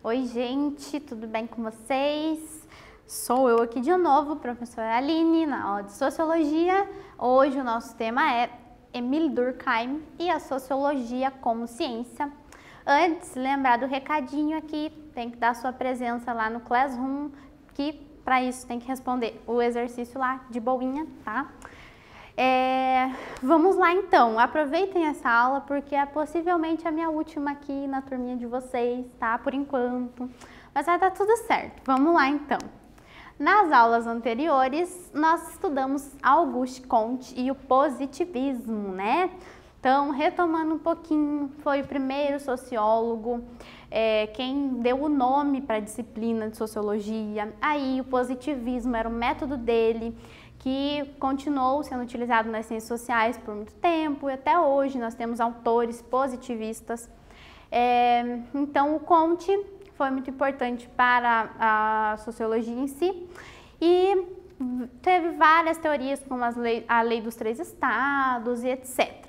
Oi, gente, tudo bem com vocês? Sou eu aqui de novo, professora Aline, na aula de Sociologia. Hoje o nosso tema é Émile Durkheim e a Sociologia como Ciência. Antes, lembrar do recadinho aqui, tem que dar sua presença lá no Classroom, que para isso tem que responder o exercício lá de boinha, tá? Vamos lá então, aproveitem essa aula porque é possivelmente a minha última aqui na turminha de vocês, tá? Por enquanto, mas vai dar tudo certo. Vamos lá então. Nas aulas anteriores, nós estudamos Auguste Comte e o positivismo, né? Então, retomando um pouquinho, foi o primeiro sociólogo, quem deu o nome para a disciplina de sociologia. Aí, o positivismo era o método dele, que continuou sendo utilizado nas ciências sociais por muito tempo, e até hoje nós temos autores positivistas. Então, o Comte foi muito importante para a sociologia em si, e teve várias teorias, como a lei dos três estados e etc.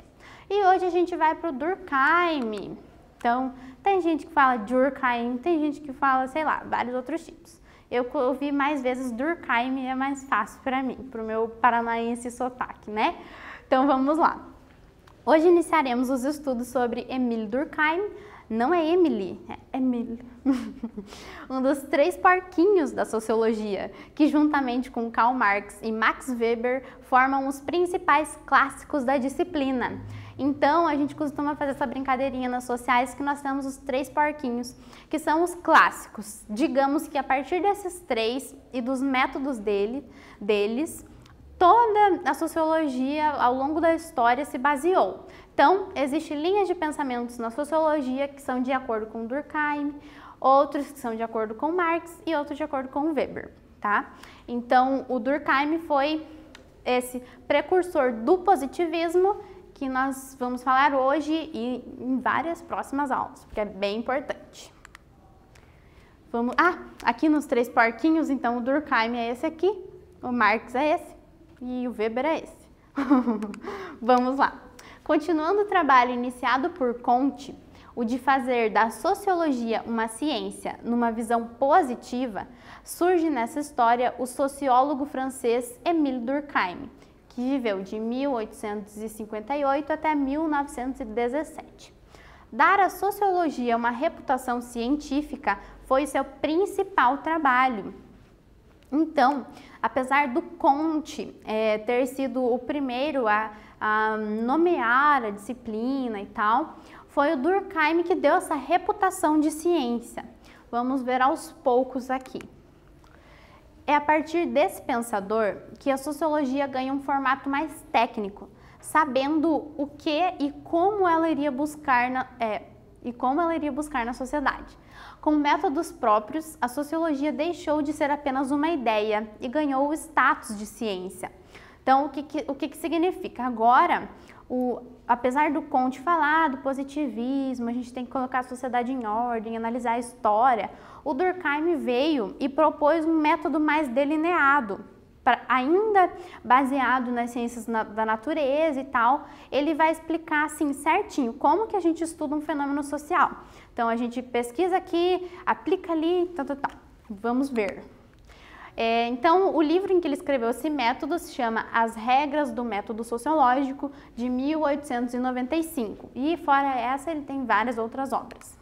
E hoje a gente vai para o Durkheim. Então, tem gente que fala Durkheim, tem gente que fala, sei lá, vários outros tipos. Eu ouvi mais vezes Durkheim, é mais fácil para mim, para o meu paranaense sotaque, né? Então, vamos lá. Hoje iniciaremos os estudos sobre Émile Durkheim. Não é Emily, é Émile. Um dos três porquinhos da sociologia, que juntamente com Karl Marx e Max Weber formam os principais clássicos da disciplina. Então, a gente costuma fazer essa brincadeirinha nas sociais que nós temos os três porquinhos, que são os clássicos. Digamos que a partir desses três e dos métodos deles, toda a sociologia ao longo da história se baseou. Então, existem linhas de pensamentos na sociologia que são de acordo com Durkheim, outros que são de acordo com Marx e outros de acordo com Weber, tá? Então, o Durkheim foi esse precursor do positivismo que nós vamos falar hoje e em várias próximas aulas, porque é bem importante. Aqui nos três porquinhos, então o Durkheim é esse aqui, o Marx é esse e o Weber é esse. Vamos lá. Continuando o trabalho iniciado por Comte, o de fazer da sociologia uma ciência numa visão positiva, surge nessa história o sociólogo francês Émile Durkheim, que viveu de 1858 até 1917. Dar à sociologia uma reputação científica foi seu principal trabalho. Então, apesar do Comte ter sido o primeiro a nomear a disciplina e tal, foi o Durkheim que deu essa reputação de ciência. Vamos ver aos poucos aqui. É a partir desse pensador que a sociologia ganha um formato mais técnico, sabendo o que e como ela iria buscar na sociedade. Com métodos próprios, a sociologia deixou de ser apenas uma ideia e ganhou o status de ciência. Então, o que significa? Agora, apesar do Comte falar do positivismo, a gente tem que colocar a sociedade em ordem, analisar a história, o Durkheim veio e propôs um método mais delineado, ainda baseado nas ciências da natureza e tal. Ele vai explicar assim certinho como que a gente estuda um fenômeno social. Então, a gente pesquisa aqui, aplica ali, tá. Vamos ver. Então, o livro em que ele escreveu esse método se chama As Regras do Método Sociológico, de 1895. E fora essa, ele tem várias outras obras.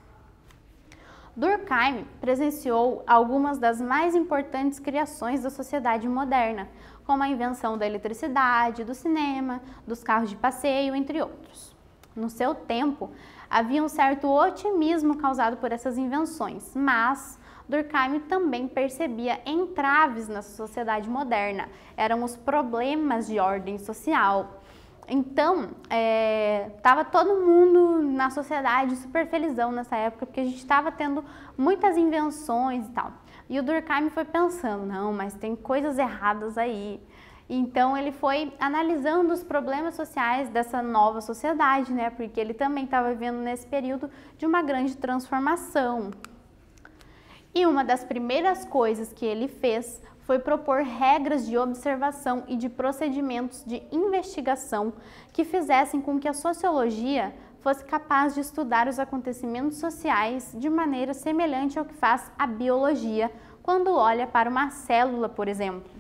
Durkheim presenciou algumas das mais importantes criações da sociedade moderna, como a invenção da eletricidade, do cinema, dos carros de passeio, entre outros. No seu tempo, havia um certo otimismo causado por essas invenções, mas Durkheim também percebia entraves na sociedade moderna, eram os problemas de ordem social. Então, estava todo mundo na sociedade super felizão nessa época, porque a gente estava tendo muitas invenções e tal. E o Durkheim foi pensando, não, mas tem coisas erradas aí. Então, ele foi analisando os problemas sociais dessa nova sociedade, né? Porque ele também estava vivendo nesse período de uma grande transformação. E uma das primeiras coisas que ele fez foi propor regras de observação e de procedimentos de investigação que fizessem com que a sociologia fosse capaz de estudar os acontecimentos sociais de maneira semelhante ao que faz a biologia quando olha para uma célula, por exemplo.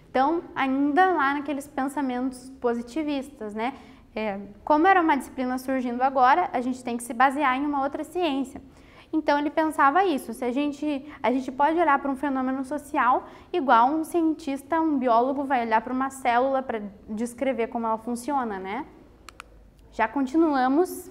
Então, ainda lá naqueles pensamentos positivistas, né? Como era uma disciplina surgindo agora, a gente tem que se basear em uma outra ciência. Então ele pensava isso, se a gente pode olhar para um fenômeno social igual um cientista, um biólogo vai olhar para uma célula para descrever como ela funciona, né? Já continuamos,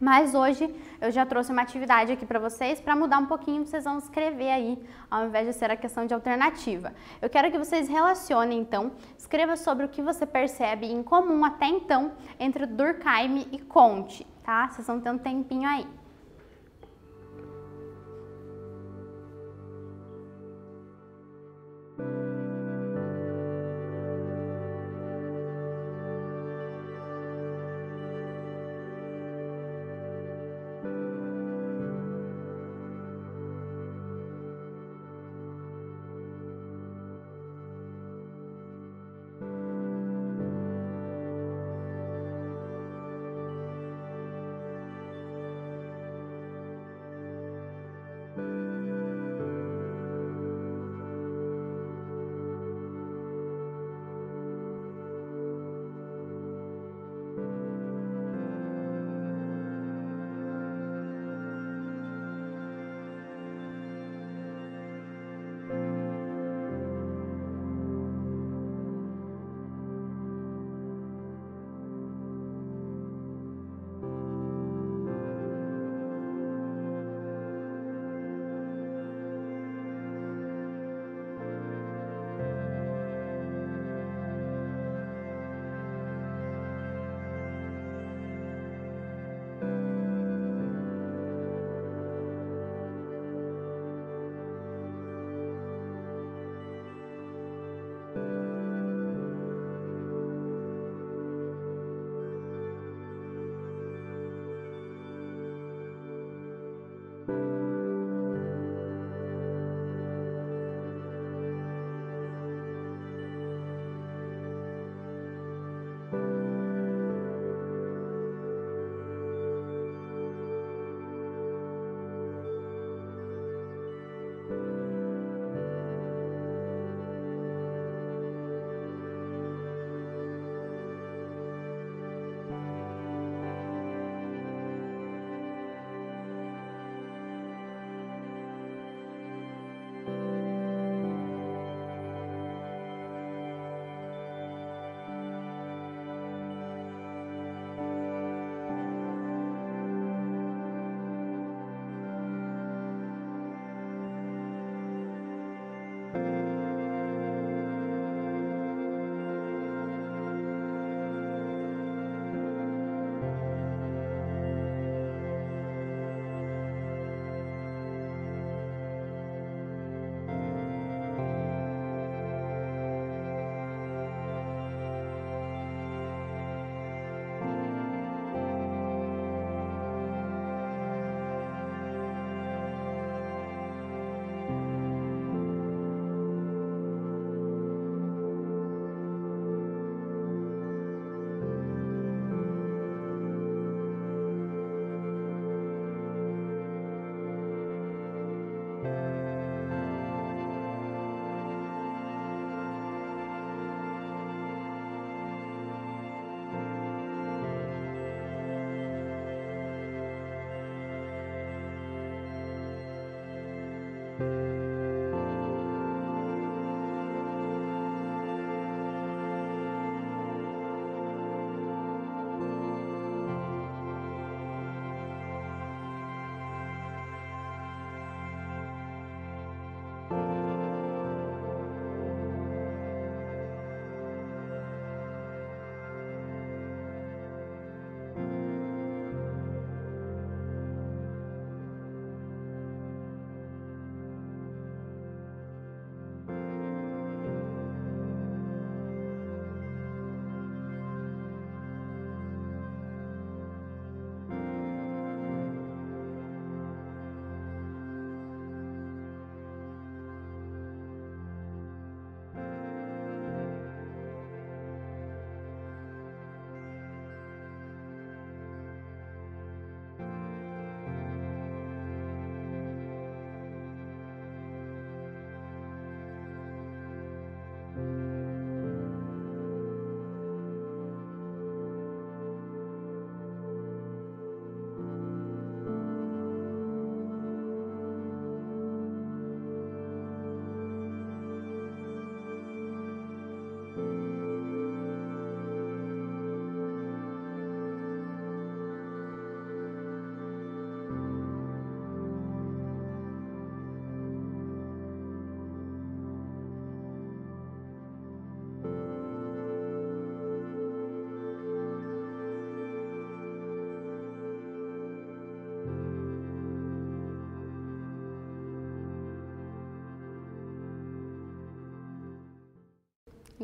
mas hoje eu já trouxe uma atividade aqui para vocês, para mudar um pouquinho, vocês vão escrever aí, ao invés de ser a questão de alternativa. Eu quero que vocês relacionem, então, escreva sobre o que você percebe em comum até então entre Durkheim e Comte, tá? Vocês vão ter um tempinho aí.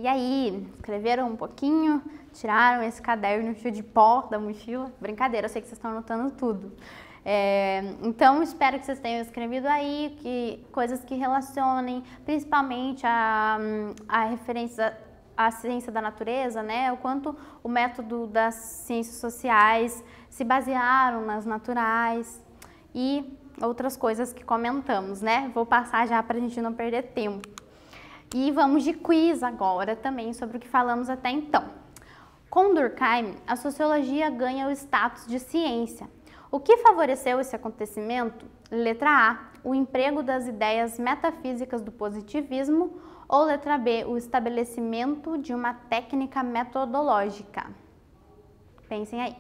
E aí, escreveram um pouquinho, tiraram esse caderno cheio de pó da mochila? Brincadeira, eu sei que vocês estão anotando tudo. Então, espero que vocês tenham escrevido aí coisas que relacionem principalmente a referência à ciência da natureza, né? O quanto o método das ciências sociais se basearam nas naturais e outras coisas que comentamos, né? Vou passar já para a gente não perder tempo. E vamos de quiz agora também sobre o que falamos até então. Com Durkheim, a sociologia ganha o status de ciência. O que favoreceu esse acontecimento? Letra A, o emprego das ideias metafísicas do positivismo, ou letra B, o estabelecimento de uma técnica metodológica. Pensem aí.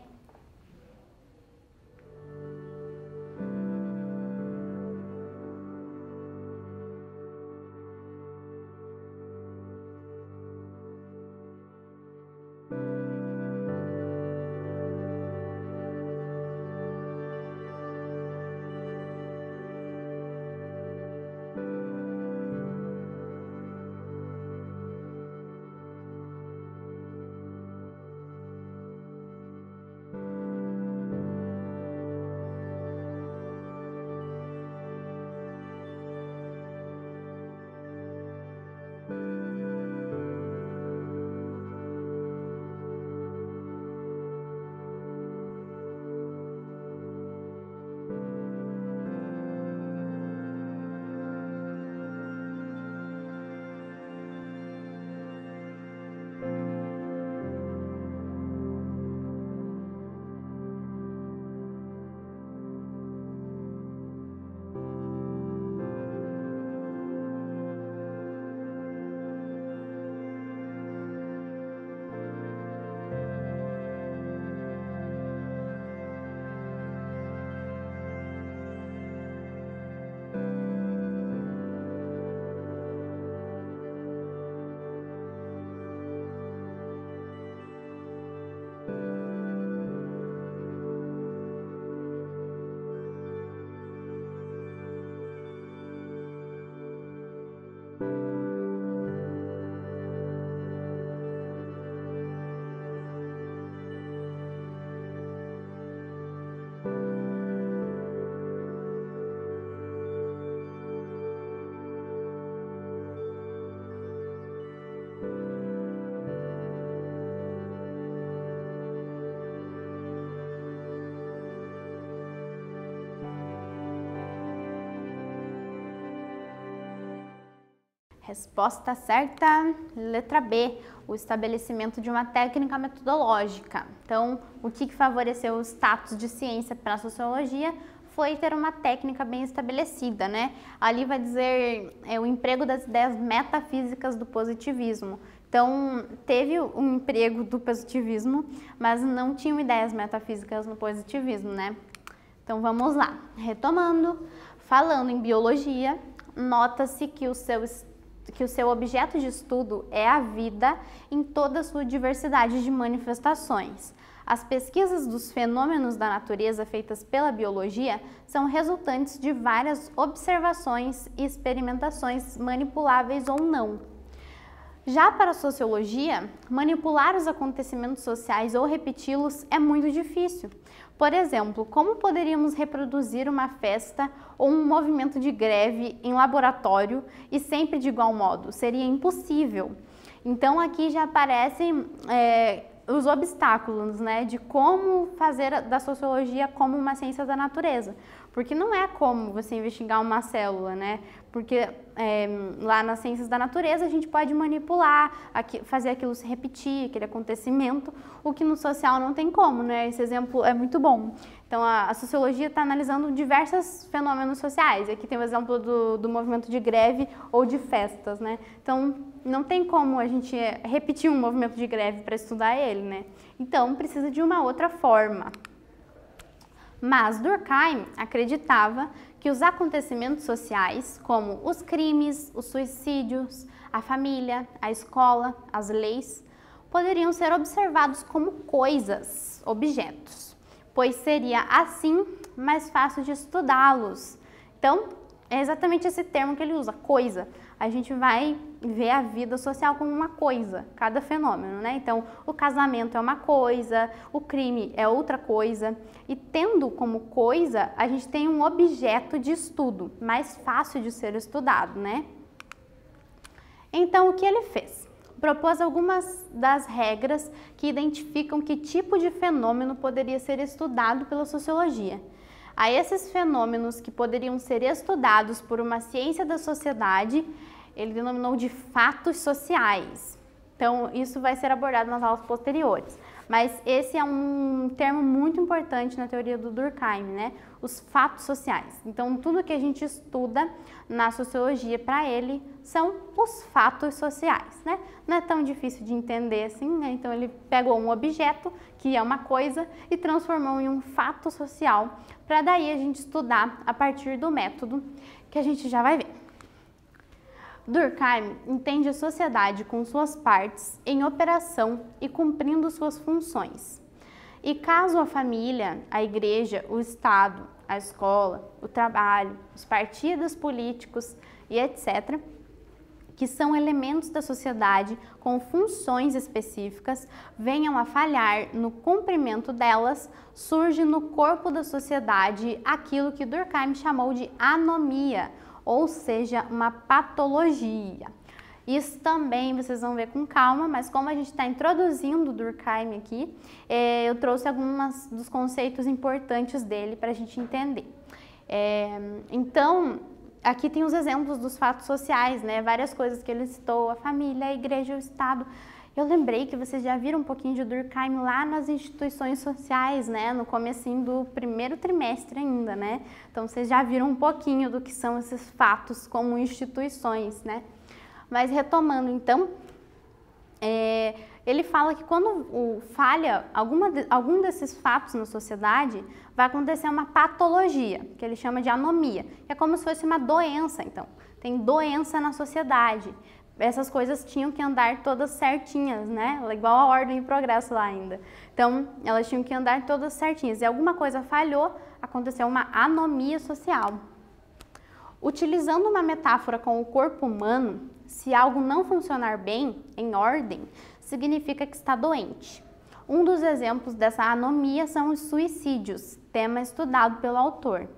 Resposta certa, letra B, o estabelecimento de uma técnica metodológica. Então, o que favoreceu o status de ciência para a sociologia foi ter uma técnica bem estabelecida, né? Ali vai dizer o emprego das ideias metafísicas do positivismo. Então, teve um emprego do positivismo, mas não tinham ideias metafísicas no positivismo, né? Então, vamos lá. Retomando, falando em biologia, nota-se que o seu objeto de estudo é a vida em toda a sua diversidade de manifestações. As pesquisas dos fenômenos da natureza feitas pela biologia são resultantes de várias observações e experimentações manipuláveis ou não. Já para a sociologia, manipular os acontecimentos sociais ou repeti-los é muito difícil. Por exemplo, como poderíamos reproduzir uma festa ou um movimento de greve em laboratório e sempre de igual modo? Seria impossível. Então aqui já aparecem os obstáculos, né, de como fazer da sociologia como uma ciência da natureza. Porque não é como você investigar uma célula, né? Porque lá nas ciências da natureza a gente pode manipular, fazer aquilo se repetir, aquele acontecimento, o que no social não tem como, né? Esse exemplo é muito bom. Então a sociologia está analisando diversos fenômenos sociais. Aqui tem o exemplo do movimento de greve ou de festas, né? Então não tem como a gente repetir um movimento de greve para estudar ele, né? Então precisa de uma outra forma. Mas Durkheim acreditava que os acontecimentos sociais, como os crimes, os suicídios, a família, a escola, as leis, poderiam ser observados como coisas, objetos, pois seria assim mais fácil de estudá-los. Então, é exatamente esse termo que ele usa, coisa. a gente vai ver a vida social como uma coisa, cada fenômeno, né? Então, o casamento é uma coisa, o crime é outra coisa, e tendo como coisa, a gente tem um objeto de estudo, mais fácil de ser estudado, né? Então, o que ele fez? Propôs algumas das regras que identificam que tipo de fenômeno poderia ser estudado pela sociologia. A esses fenômenos que poderiam ser estudados por uma ciência da sociedade, ele denominou de fatos sociais. Então, isso vai ser abordado nas aulas posteriores. Mas esse é um termo muito importante na teoria do Durkheim, né? Os fatos sociais. Então, tudo que a gente estuda na sociologia, para ele, são os fatos sociais, né? Não é tão difícil de entender assim, né? Então, ele pegou um objeto, que é uma coisa, e transformou em um fato social, para daí a gente estudar a partir do método que a gente já vai ver. Durkheim entende a sociedade com suas partes em operação e cumprindo suas funções. E caso a família, a igreja, o Estado, a escola, o trabalho, os partidos políticos e etc., que são elementos da sociedade com funções específicas, venham a falhar no cumprimento delas, surge no corpo da sociedade aquilo que Durkheim chamou de anomia, ou seja, uma patologia. Isso também vocês vão ver com calma, mas como a gente está introduzindo Durkheim aqui, eu trouxe alguns dos conceitos importantes dele para a gente entender. Então, aqui tem os exemplos dos fatos sociais, né? Várias coisas que ele citou, a família, a igreja, o Estado. Eu lembrei que vocês já viram um pouquinho de Durkheim lá nas instituições sociais, né? No comecinho do primeiro trimestre ainda, né? Então, vocês já viram um pouquinho do que são esses fatos como instituições, né? Mas retomando, então, ele fala que quando falha algum desses fatos na sociedade, vai acontecer uma patologia, que ele chama de anomia. É como se fosse uma doença, então. Tem doença na sociedade. Essas coisas tinham que andar todas certinhas, né? Igual a ordem e progresso lá ainda. Então, elas tinham que andar todas certinhas. E alguma coisa falhou, aconteceu uma anomia social. Utilizando uma metáfora com o corpo humano, se algo não funcionar bem, em ordem, significa que está doente. Um dos exemplos dessa anomia são os suicídios, tema estudado pelo autor.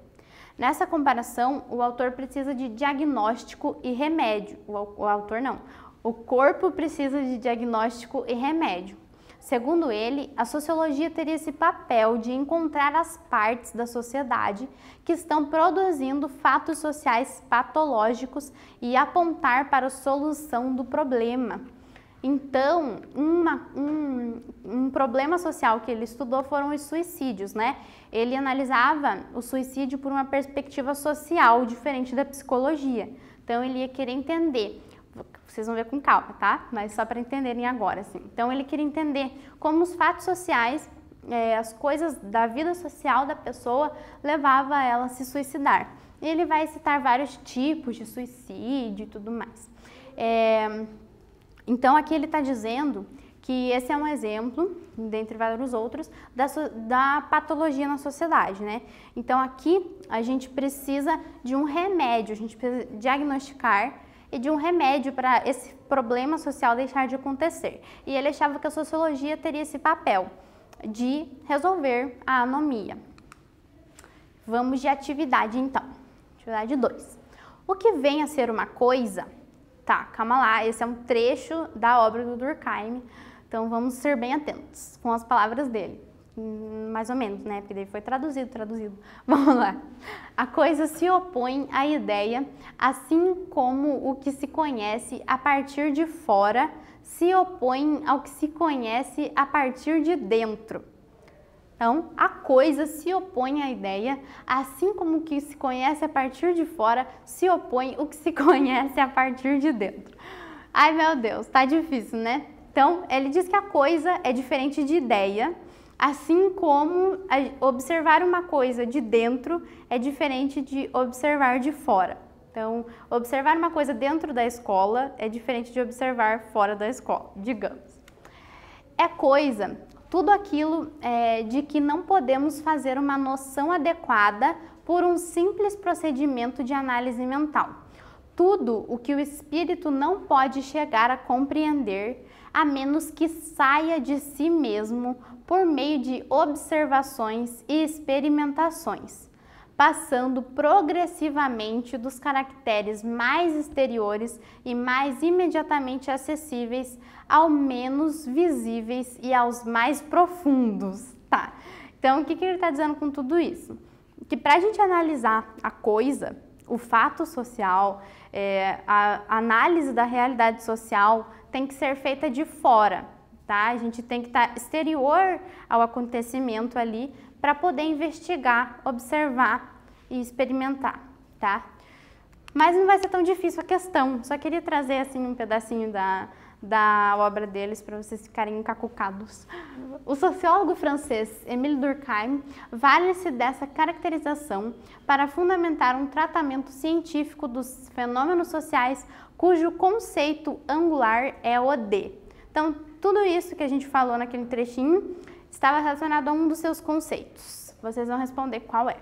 Nessa comparação, o autor precisa de diagnóstico e remédio. O autor não. O corpo precisa de diagnóstico e remédio. Segundo ele, a sociologia teria esse papel de encontrar as partes da sociedade que estão produzindo fatos sociais patológicos e apontar para a solução do problema. Então, um problema social que ele estudou foram os suicídios, né? Ele analisava o suicídio por uma perspectiva social, diferente da psicologia. Então, ele ia querer entender, vocês vão ver com calma, tá? Mas só para entenderem agora, assim. Então, ele queria entender como os fatos sociais, as coisas da vida social da pessoa, levava ela a se suicidar. E ele vai citar vários tipos de suicídio e tudo mais. Então, aqui ele está dizendo que esse é um exemplo, dentre vários outros, da patologia na sociedade, né? Então, aqui a gente precisa de um remédio, a gente precisa diagnosticar e de um remédio para esse problema social deixar de acontecer. E ele achava que a sociologia teria esse papel de resolver a anomia. Vamos de atividade, então. Atividade 2. O que vem a ser uma coisa... Tá, calma lá, esse é um trecho da obra do Durkheim, então vamos ser bem atentos com as palavras dele, mais ou menos, né, porque ele foi traduzido. Vamos lá. A coisa se opõe à ideia, assim como o que se conhece a partir de fora se opõe ao que se conhece a partir de dentro. Então, a coisa se opõe à ideia, assim como o que se conhece a partir de fora se opõe ao que se conhece a partir de dentro. Ai, meu Deus, tá difícil, né? Então, ele diz que a coisa é diferente de ideia, assim como observar uma coisa de dentro é diferente de observar de fora. Então, observar uma coisa dentro da escola é diferente de observar fora da escola, digamos. É coisa... Tudo aquilo de que não podemos fazer uma noção adequada por um simples procedimento de análise mental. tudo o que o espírito não pode chegar a compreender, a menos que saia de si mesmo por meio de observações e experimentações, passando progressivamente dos caracteres mais exteriores e mais imediatamente acessíveis ao menos visíveis e aos mais profundos. Tá? Então, o que ele está dizendo com tudo isso? Que para a gente analisar a coisa, o fato social, a análise da realidade social tem que ser feita de fora, tá? A gente tem que estar exterior ao acontecimento ali para poder investigar, observar e experimentar, tá? Mas não vai ser tão difícil a questão, só queria trazer assim um pedacinho da obra deles para vocês ficarem encacucados. O sociólogo francês Émile Durkheim vale-se dessa caracterização para fundamentar um tratamento científico dos fenômenos sociais cujo conceito angular é o de. Então, tudo isso que a gente falou naquele trechinho estava relacionado a um dos seus conceitos. Vocês vão responder qual é.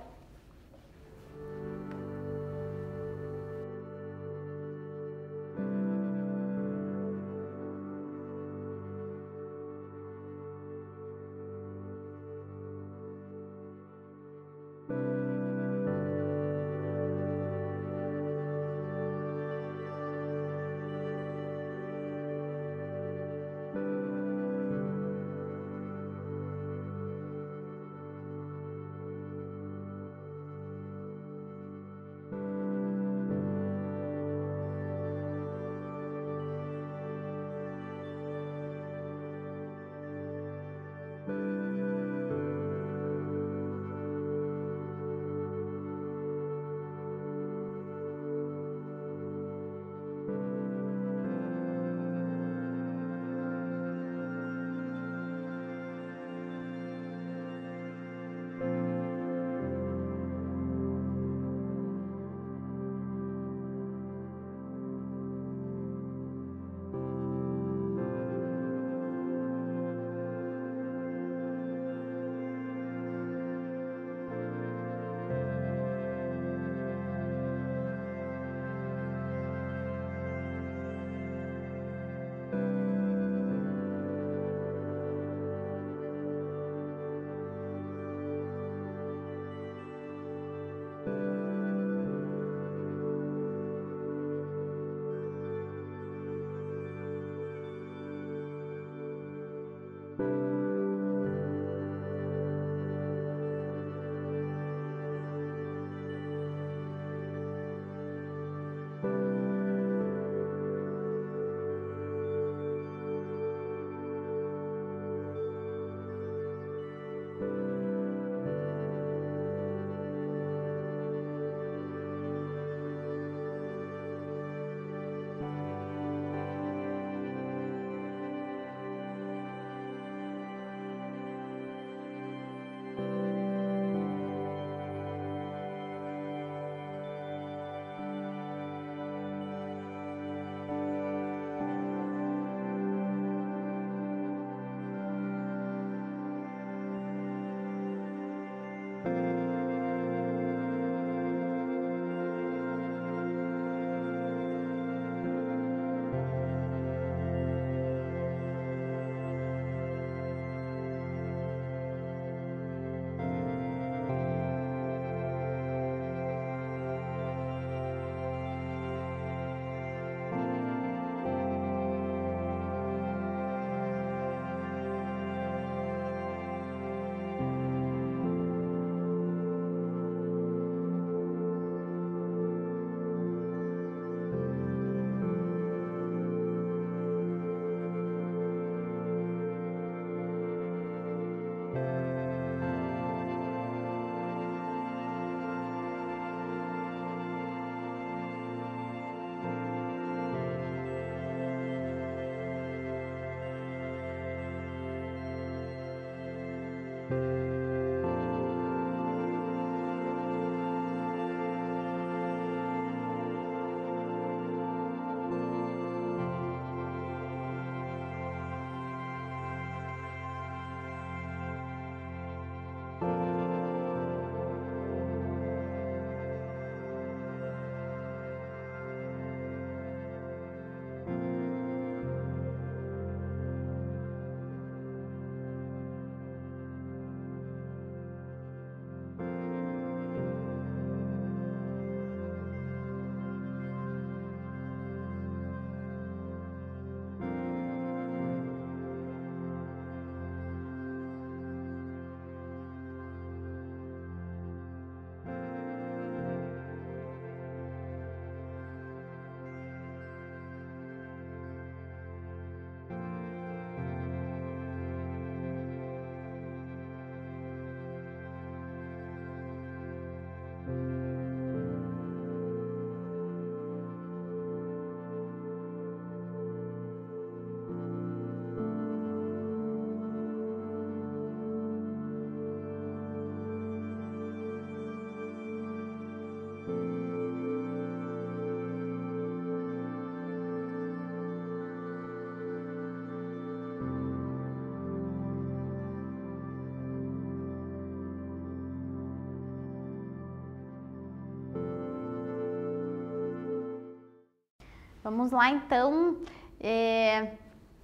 Vamos lá, então,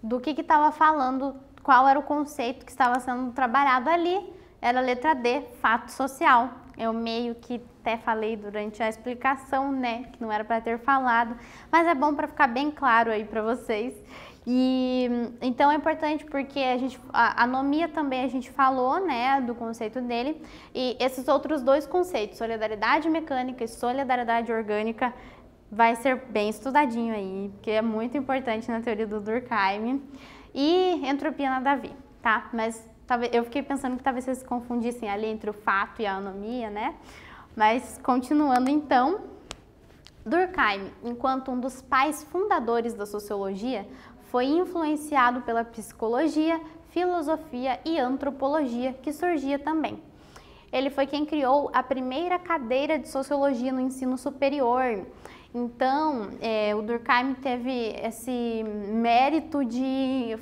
do que estava falando, qual era o conceito que estava sendo trabalhado ali. Era a letra D, fato social. Eu meio que até falei durante a explicação, né, que não era para ter falado, mas é bom para ficar bem claro aí para vocês. E então é importante porque a anomia também a gente falou, né, do conceito dele, e esses outros dois conceitos, solidariedade mecânica e solidariedade orgânica, vai ser bem estudadinho aí, porque é muito importante na teoria do Durkheim. E entropia nada a ver, tá? Mas eu fiquei pensando que talvez vocês se confundissem ali entre o fato e a anomia, né? Mas continuando então, Durkheim, enquanto um dos pais fundadores da sociologia, foi influenciado pela psicologia, filosofia e antropologia que surgia também. Ele foi quem criou a primeira cadeira de sociologia no ensino superior. Então, o Durkheim teve esse mérito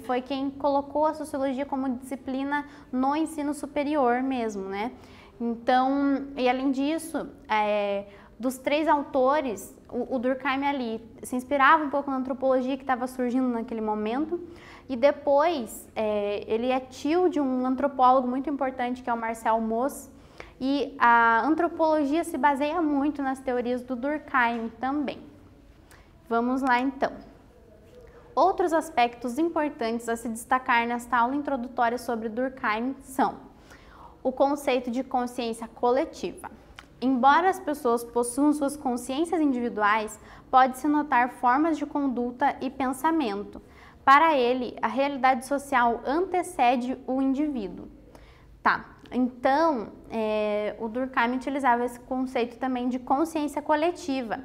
foi quem colocou a sociologia como disciplina no ensino superior mesmo, né? Então, e além disso, dos três autores, o Durkheim ali se inspirava um pouco na antropologia que estava surgindo naquele momento, e depois ele é tio de um antropólogo muito importante que é o Marcel Mauss, e a antropologia se baseia muito nas teorias do Durkheim também. Vamos lá então. Outros aspectos importantes a se destacar nesta aula introdutória sobre Durkheim são o conceito de consciência coletiva. Embora as pessoas possuam suas consciências individuais, pode-se notar formas de conduta e pensamento. Para ele, a realidade social antecede o indivíduo. Tá, então o Durkheim utilizava esse conceito também de consciência coletiva,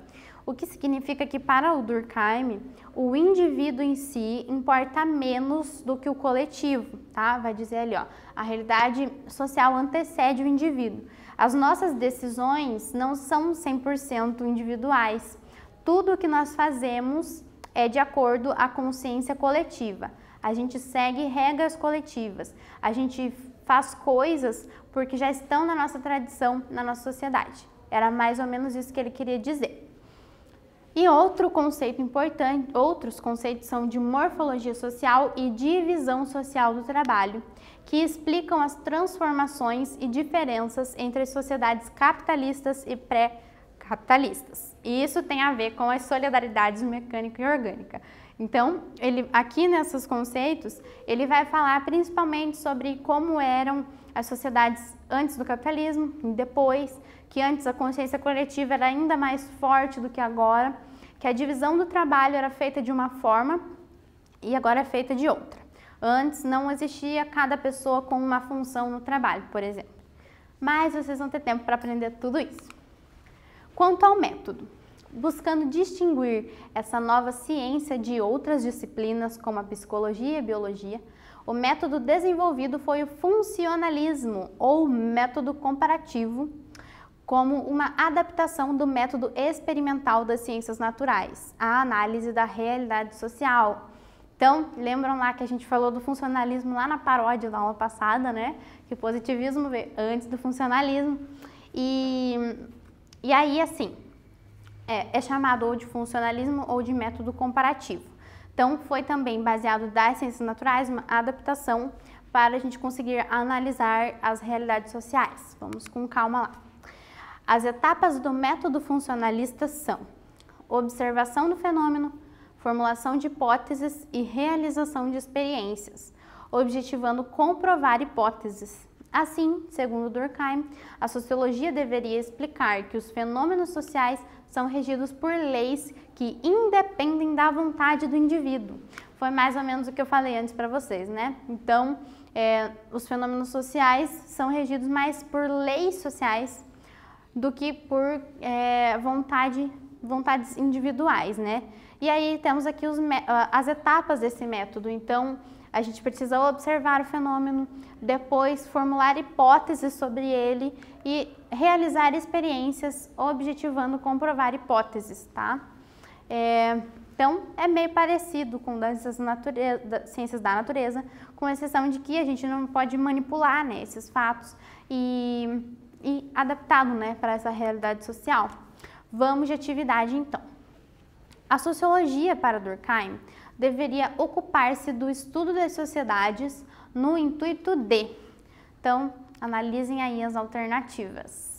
o que significa que para o Durkheim, o indivíduo em si importa menos do que o coletivo, tá? Vai dizer ali, ó, a realidade social antecede o indivíduo. As nossas decisões não são 100% individuais. Tudo o que nós fazemos é de acordo à consciência coletiva. A gente segue regras coletivas. A gente faz coisas porque já estão na nossa tradição, na nossa sociedade. Era mais ou menos isso que ele queria dizer. E outro conceito importante, outros conceitos são de morfologia social e divisão social do trabalho, que explicam as transformações e diferenças entre as sociedades capitalistas e pré-capitalistas. E isso tem a ver com as solidariedades mecânica e orgânica. Então, aqui nesses conceitos, ele vai falar principalmente sobre como eram as sociedades antes do capitalismo e depois, que antes a consciência coletiva era ainda mais forte do que agora, que a divisão do trabalho era feita de uma forma e agora é feita de outra. Antes não existia cada pessoa com uma função no trabalho, por exemplo. Mas vocês vão ter tempo para aprender tudo isso. Quanto ao método, buscando distinguir essa nova ciência de outras disciplinas como a psicologia e a biologia, o método desenvolvido foi o funcionalismo ou método comparativo, como uma adaptação do método experimental das ciências naturais, a análise da realidade social. Então, lembram lá que a gente falou do funcionalismo lá na paródia da aula passada, né? Que o positivismo veio antes do funcionalismo. E aí, assim, é chamado ou de funcionalismo ou de método comparativo. Então, foi também baseado das ciências naturais, uma adaptação para a gente conseguir analisar as realidades sociais. Vamos com calma lá. As etapas do método funcionalista são observação do fenômeno, formulação de hipóteses e realização de experiências, objetivando comprovar hipóteses. Assim, segundo Durkheim, a sociologia deveria explicar que os fenômenos sociais são regidos por leis que independem da vontade do indivíduo. Foi mais ou menos o que eu falei antes para vocês, né? Então, os fenômenos sociais são regidos mais por leis sociais do que por vontades individuais, né? E aí temos aqui as etapas desse método. Então, a gente precisa observar o fenômeno, depois formular hipóteses sobre ele e realizar experiências objetivando comprovar hipóteses, tá? Então, é meio parecido com das ciências da natureza, com exceção de que a gente não pode manipular, né, esses fatos e adaptá-lo, né, para essa realidade social. Vamos de atividade, então. A sociologia para Durkheim deveria ocupar-se do estudo das sociedades no intuito de. Então, analisem aí as alternativas.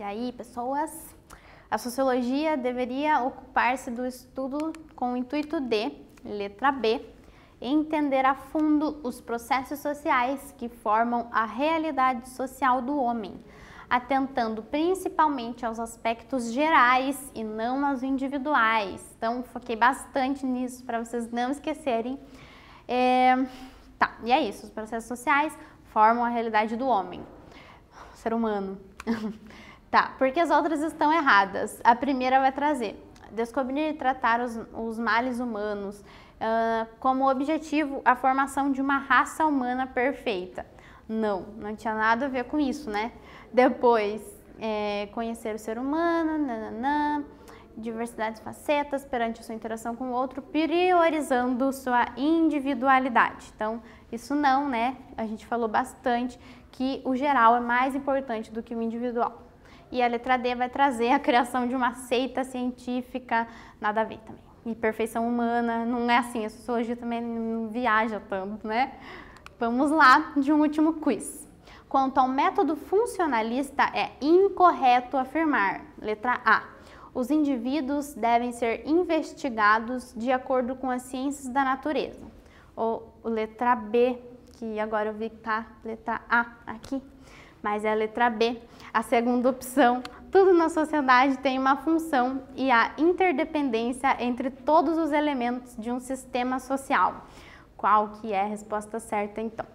E aí, pessoas, a sociologia deveria ocupar-se do estudo com o intuito de, letra B, entender a fundo os processos sociais que formam a realidade social do homem, atentando principalmente aos aspectos gerais e não aos individuais. Então, foquei bastante nisso para vocês não esquecerem. E é isso, os processos sociais formam a realidade do homem, ser humano. Porque as outras estão erradas. A primeira vai trazer, descobrir e tratar os males humanos, como objetivo a formação de uma raça humana perfeita. Não tinha nada a ver com isso, né? Depois, conhecer o ser humano, diversidade de facetas perante a sua interação com o outro, priorizando sua individualidade. Então, isso não, né? A gente falou bastante que o geral é mais importante do que o individual. E a letra D vai trazer a criação de uma seita científica, nada a ver também. E perfeição humana, não é assim, a sociologia também não viaja tanto, né? Vamos lá de um último quiz. Quanto ao método funcionalista, é incorreto afirmar, letra A, os indivíduos devem ser investigados de acordo com as ciências da natureza. Ou letra B, que agora eu vi que tá letra A aqui, mas é a letra B, a segunda opção. Tudo na sociedade tem uma função e há interdependência entre todos os elementos de um sistema social. Qual que é a resposta certa, então?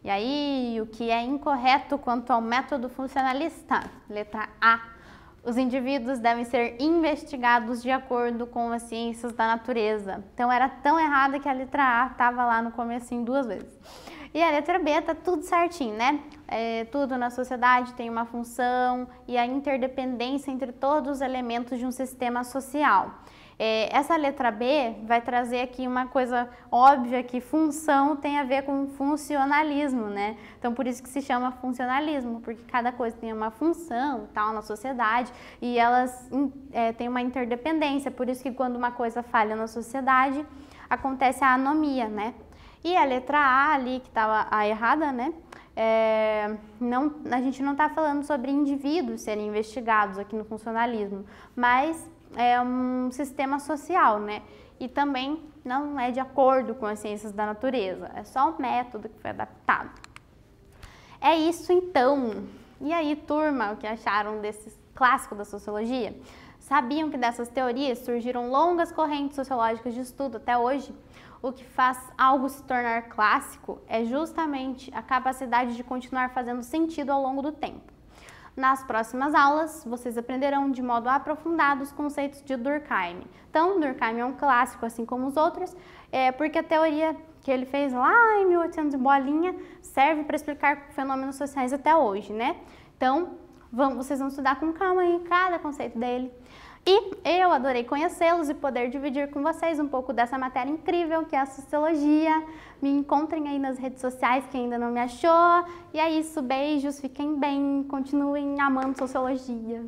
E aí, o que é incorreto quanto ao método funcionalista? Letra A. Os indivíduos devem ser investigados de acordo com as ciências da natureza. Então, era tão errada que a letra A estava lá no comecinho 2 vezes. E a letra B tá tudo certinho, né? Tudo na sociedade tem uma função e a interdependência entre todos os elementos de um sistema social. Essa letra B vai trazer aqui uma coisa óbvia, que função tem a ver com funcionalismo, né? Então por isso que se chama funcionalismo, porque cada coisa tem uma função tal na sociedade e elas têm uma interdependência, por isso que quando uma coisa falha na sociedade, acontece a anomia, né? E a letra A ali, que estava a errada, né? A gente não está falando sobre indivíduos serem investigados aqui no funcionalismo, mas é um sistema social, né? E também não é de acordo com as ciências da natureza, é só um método que foi adaptado. É isso então. E aí, turma, o que acharam desse clássico da sociologia? Sabiam que dessas teorias surgiram longas correntes sociológicas de estudo até hoje? O que faz algo se tornar clássico é justamente a capacidade de continuar fazendo sentido ao longo do tempo. Nas próximas aulas, vocês aprenderão de modo aprofundado os conceitos de Durkheim. Então, Durkheim é um clássico, assim como os outros, porque a teoria que ele fez lá em 1800 e bolinha serve para explicar fenômenos sociais até hoje, né? Então, vocês vão estudar com calma aí cada conceito dele. E eu adorei conhecê-los e poder dividir com vocês um pouco dessa matéria incrível que é a sociologia. Me encontrem aí nas redes sociais, quem ainda não me achou. E é isso, beijos, fiquem bem, continuem amando sociologia.